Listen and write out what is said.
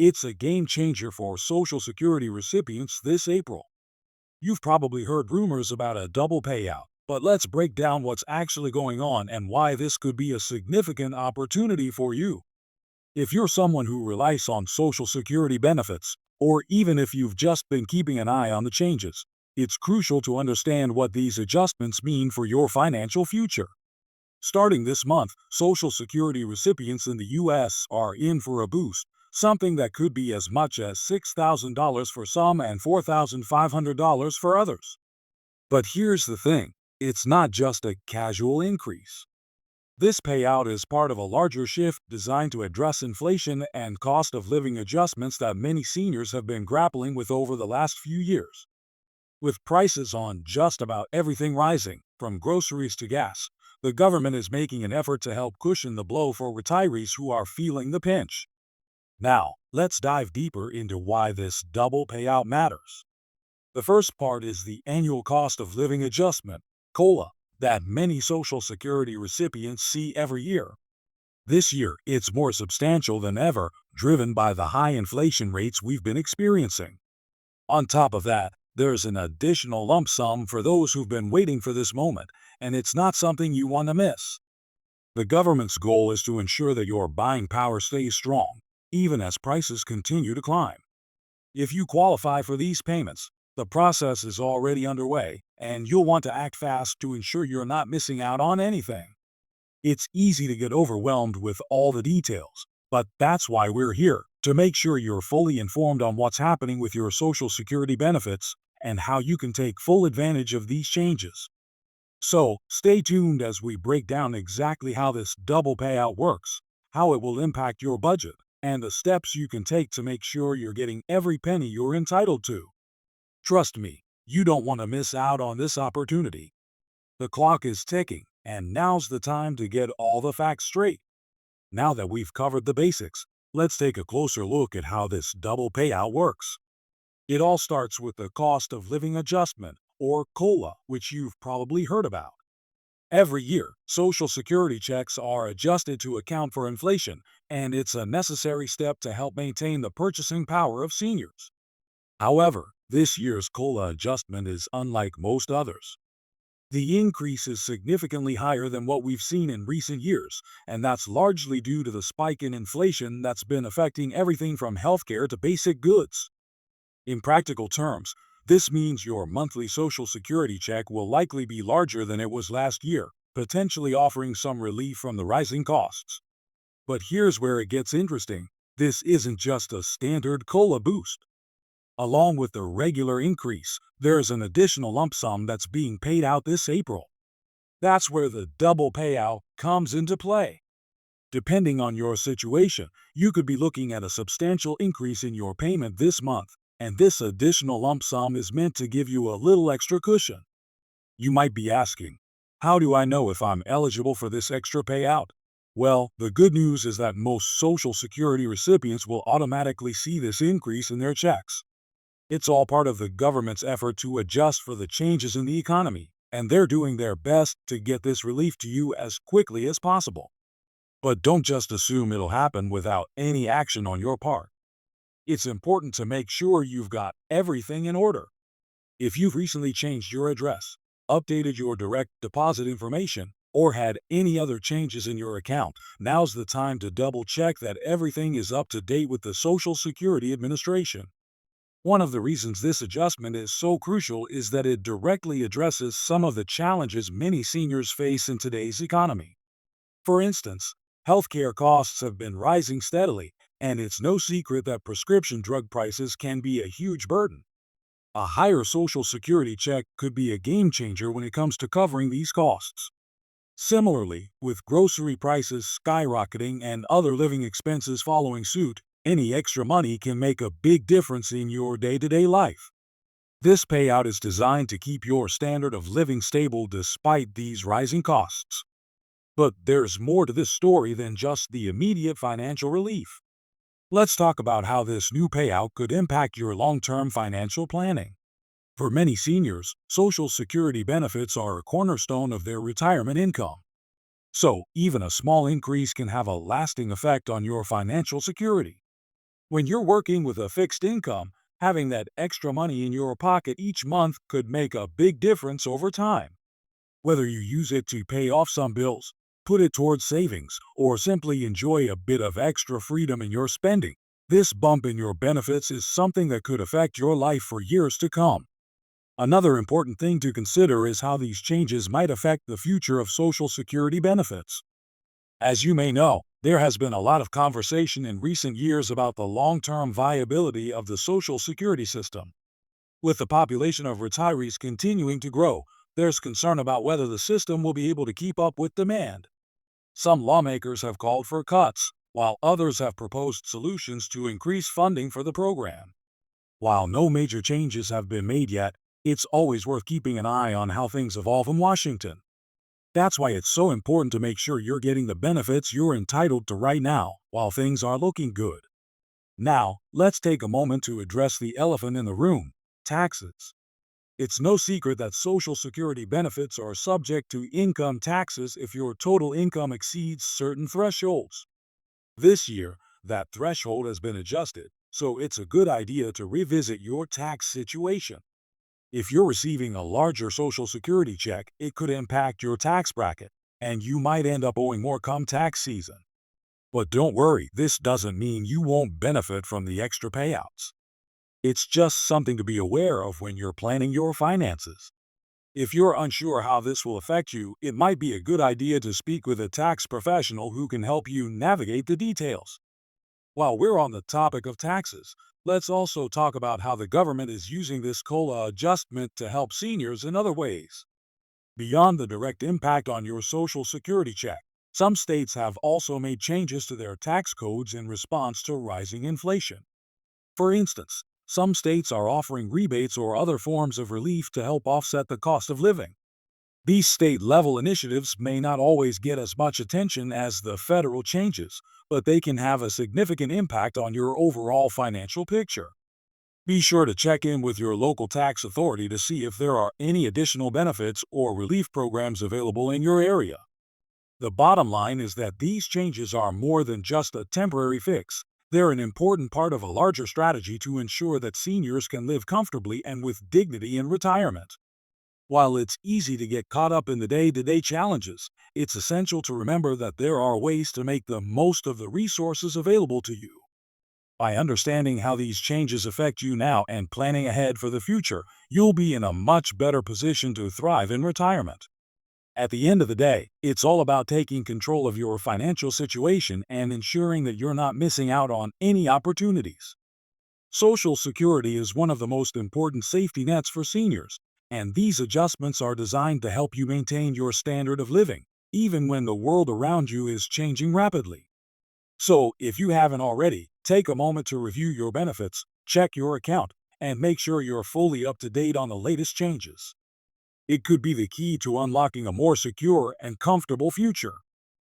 It's a game changer for Social Security recipients this April. You've probably heard rumors about a double payout, but let's break down what's actually going on and why this could be a significant opportunity for you. If you're someone who relies on Social Security benefits, or even if you've just been keeping an eye on the changes, it's crucial to understand what these adjustments mean for your financial future. Starting this month, Social Security recipients in the U.S. are in for a boost, something that could be as much as $6,000 for some and $4,500 for others. But here's the thing, it's not just a casual increase. This payout is part of a larger shift designed to address inflation and cost of living adjustments that many seniors have been grappling with over the last few years. With prices on just about everything rising, from groceries to gas, the government is making an effort to help cushion the blow for retirees who are feeling the pinch. Now, let's dive deeper into why this double payout matters. The first part is the annual cost of living adjustment, COLA, that many Social Security recipients see every year. This year, it's more substantial than ever, driven by the high inflation rates we've been experiencing. On top of that, there's an additional lump sum for those who've been waiting for this moment, and it's not something you want to miss. The government's goal is to ensure that your buying power stays strong, even as prices continue to climb. If you qualify for these payments, the process is already underway, and you'll want to act fast to ensure you're not missing out on anything. It's easy to get overwhelmed with all the details, but that's why we're here, to make sure you're fully informed on what's happening with your Social Security benefits and how you can take full advantage of these changes. So, stay tuned as we break down exactly how this double payout works, how it will impact your budget, and the steps you can take to make sure you're getting every penny you're entitled to. Trust me, you don't want to miss out on this opportunity. The clock is ticking, and now's the time to get all the facts straight. Now that we've covered the basics, let's take a closer look at how this double payout works. It all starts with the cost of living adjustment, or COLA, which you've probably heard about. Every year, Social Security checks are adjusted to account for inflation, and it's a necessary step to help maintain the purchasing power of seniors. However, this year's COLA adjustment is unlike most others. The increase is significantly higher than what we've seen in recent years, and that's largely due to the spike in inflation that's been affecting everything from healthcare to basic goods. In practical terms, this means your monthly Social Security check will likely be larger than it was last year, potentially offering some relief from the rising costs. But here's where it gets interesting. This isn't just a standard COLA boost. Along with the regular increase, there's an additional lump sum that's being paid out this April. That's where the double payout comes into play. Depending on your situation, you could be looking at a substantial increase in your payment this month, and this additional lump sum is meant to give you a little extra cushion. You might be asking, how do I know if I'm eligible for this extra payout? Well, the good news is that most Social Security recipients will automatically see this increase in their checks. It's all part of the government's effort to adjust for the changes in the economy, and they're doing their best to get this relief to you as quickly as possible. But don't just assume it'll happen without any action on your part. It's important to make sure you've got everything in order. If you've recently changed your address, updated your direct deposit information, or had any other changes in your account, now's the time to double-check that everything is up to date with the Social Security Administration. One of the reasons this adjustment is so crucial is that it directly addresses some of the challenges many seniors face in today's economy. For instance, healthcare costs have been rising steadily, and it's no secret that prescription drug prices can be a huge burden. A higher Social Security check could be a game changer when it comes to covering these costs. Similarly, with grocery prices skyrocketing and other living expenses following suit, any extra money can make a big difference in your day-to-day life. This payout is designed to keep your standard of living stable despite these rising costs. But there's more to this story than just the immediate financial relief. Let's talk about how this new payout could impact your long-term financial planning. For many seniors, Social Security benefits are a cornerstone of their retirement income. So, even a small increase can have a lasting effect on your financial security. When you're working with a fixed income, having that extra money in your pocket each month could make a big difference over time. Whether you use it to pay off some bills, put it towards savings, or simply enjoy a bit of extra freedom in your spending, this bump in your benefits is something that could affect your life for years to come. Another important thing to consider is how these changes might affect the future of Social Security benefits. As you may know, there has been a lot of conversation in recent years about the long-term viability of the Social Security system. With the population of retirees continuing to grow, there's concern about whether the system will be able to keep up with demand. Some lawmakers have called for cuts, while others have proposed solutions to increase funding for the program. While no major changes have been made yet, it's always worth keeping an eye on how things evolve in Washington. That's why it's so important to make sure you're getting the benefits you're entitled to right now, while things are looking good. Now, let's take a moment to address the elephant in the room: taxes. It's no secret that Social Security benefits are subject to income taxes if your total income exceeds certain thresholds. This year, that threshold has been adjusted, so it's a good idea to revisit your tax situation. If you're receiving a larger Social Security check, it could impact your tax bracket, and you might end up owing more come tax season. But don't worry, this doesn't mean you won't benefit from the extra payouts. It's just something to be aware of when you're planning your finances. If you're unsure how this will affect you, it might be a good idea to speak with a tax professional who can help you navigate the details. While we're on the topic of taxes, let's also talk about how the government is using this COLA adjustment to help seniors in other ways. Beyond the direct impact on your Social Security check, some states have also made changes to their tax codes in response to rising inflation. For instance, some states are offering rebates or other forms of relief to help offset the cost of living. These state-level initiatives may not always get as much attention as the federal changes, but they can have a significant impact on your overall financial picture. Be sure to check in with your local tax authority to see if there are any additional benefits or relief programs available in your area. The bottom line is that these changes are more than just a temporary fix. They're an important part of a larger strategy to ensure that seniors can live comfortably and with dignity in retirement. While it's easy to get caught up in the day-to-day challenges, it's essential to remember that there are ways to make the most of the resources available to you. By understanding how these changes affect you now and planning ahead for the future, you'll be in a much better position to thrive in retirement. At the end of the day, it's all about taking control of your financial situation and ensuring that you're not missing out on any opportunities. Social Security is one of the most important safety nets for seniors, and these adjustments are designed to help you maintain your standard of living, even when the world around you is changing rapidly. So, if you haven't already, take a moment to review your benefits, check your account, and make sure you're fully up to date on the latest changes. It could be the key to unlocking a more secure and comfortable future.